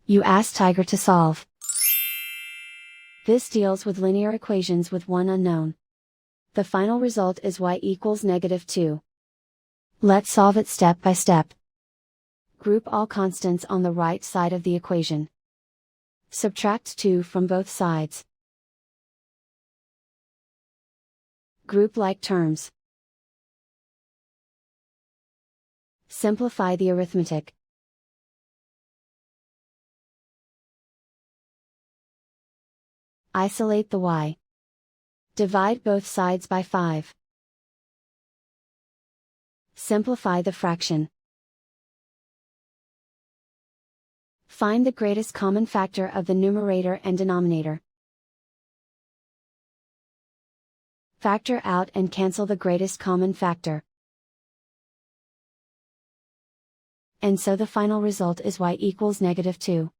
You ask Tiger to solve. This deals with linear equations with one unknown. The final result is y equals -2. Let's solve it step by step. Group all constants on the right side of the equation. Subtract 2 from both sides. Group like terms. Simplify the arithmetic. Isolate the y. Divide both sides by 5. Simplify the fraction. Find the greatest common factor of the numerator and denominator. Factor out and cancel the greatest common factor. And so the final result is y equals -2.